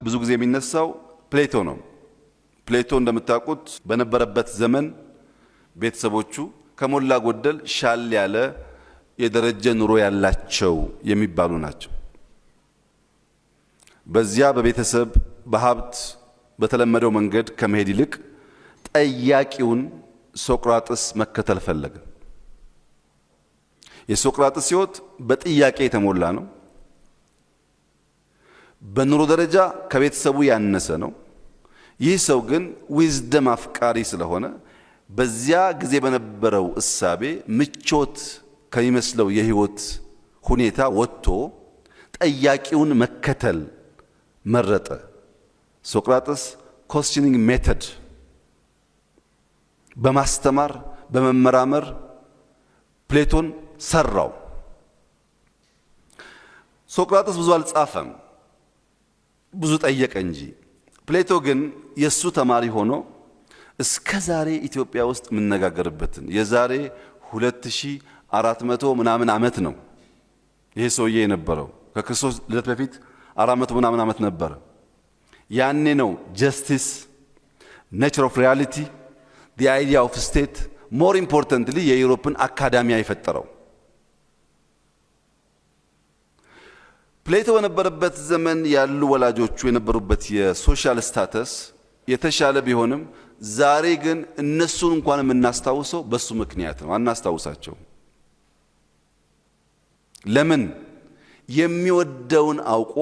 ብዙ ጊዜ የሚነሳው ፕሌቶ ነው። ፕሌቶ እንደምታውቁት በነበረበት ዘመን ቤተሰቦቹ ከሞላ ጎደል ሻል ያለ የደረጀ ኑሮ ያላቸው የሚባሉ ናቸው። በዚያ በቤተሰብ በሀብት በተለመደው መንገድ ከመሄድ ይልቅ ጠያቂውን ሶቅራጥስ መከተል ፈለገ። የሶቅራጥስ ሕይወት በጥያቄ የተሞላ ነው። በኑሮ ደረጃ ከቤተሰቡ ያነሰ ነው። ይህ ሰው ግን ዊዝደም አፍቃሪ ስለሆነ በዚያ ጊዜ በነበረው እሳቤ ምቾት ከሚመስለው የህይወት ሁኔታ ወጥቶ ጠያቂውን መከተል መረጠ። ሶቅራጥስ ኮስችኒንግ ሜተድ በማስተማር በመመራመር ፕሌቶን ሰራው። ሶቅራጥስ ብዙ አልጻፈም፣ ብዙ ጠየቀ እንጂ። ፕሌቶ ግን የሱ ተማሪ ሆኖ እስከ ዛሬ ኢትዮጵያ ውስጥ የምንነጋገርበትን የዛሬ 2400 ምናምን ዓመት ነው ይሄ ሰውዬ የነበረው። ከክርስቶስ ልደት በፊት 400 ምናምን ዓመት ነበር። ያኔ ነው ጀስቲስ፣ ኔቸር ኦፍ ሪያሊቲ፣ the idea of state, more importantly የዩሮፕን አካዳሚያ የፈጠረው። ፕሌቶ በነበረበት ዘመን ያሉ ወላጆቹ የነበሩበት የሶሻል ስታተስ የተሻለ ቢሆንም ዛሬ ግን እነሱን እንኳን የምናስታውሰው በሱ ምክንያት ነው። አናስታውሳቸው። ለምን? የሚወደውን አውቆ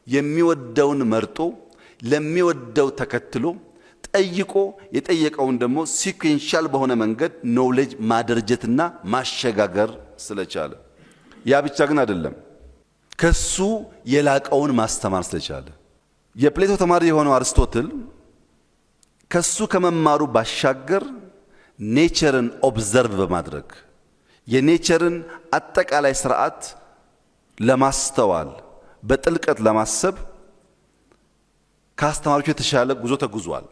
የሚወደውን መርጦ ለሚወደው ተከትሎ ጠይቆ የጠየቀውን ደግሞ ሲኩዌንሻል በሆነ መንገድ ኖሌጅ ማደርጀትና ማሸጋገር ስለቻለ። ያ ብቻ ግን አይደለም፣ ከሱ የላቀውን ማስተማር ስለቻለ። የፕሌቶ ተማሪ የሆነው አርስቶትል ከሱ ከመማሩ ባሻገር ኔቸርን ኦብዘርቭ በማድረግ የኔቸርን አጠቃላይ ስርዓት ለማስተዋል በጥልቀት ለማሰብ ከአስተማሪዎቹ የተሻለ ጉዞ ተጉዟል።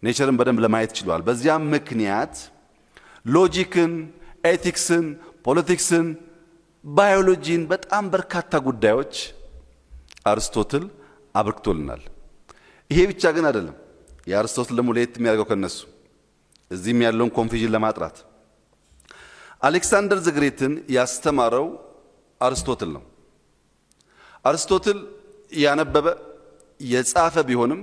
ኔቸርን በደንብ ለማየት ችሏል። በዚያም ምክንያት ሎጂክን፣ ኤቲክስን፣ ፖለቲክስን፣ ባዮሎጂን በጣም በርካታ ጉዳዮች አርስቶትል አበርክቶልናል። ይሄ ብቻ ግን አይደለም። የአርስቶትል ደግሞ ለየት የሚያደርገው ከነሱ እዚህም ያለውን ኮንፊዥን ለማጥራት አሌክሳንደር ዘግሬትን ያስተማረው አርስቶትል ነው። አርስቶትል ያነበበ የጻፈ ቢሆንም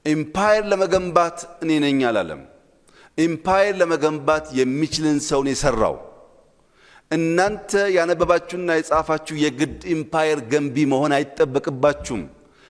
ኢምፓየር ለመገንባት እኔ ነኝ አላለም። ኢምፓየር ለመገንባት የሚችልን ሰው ነው የሰራው። እናንተ ያነበባችሁና የጻፋችሁ የግድ ኢምፓየር ገንቢ መሆን አይጠበቅባችሁም።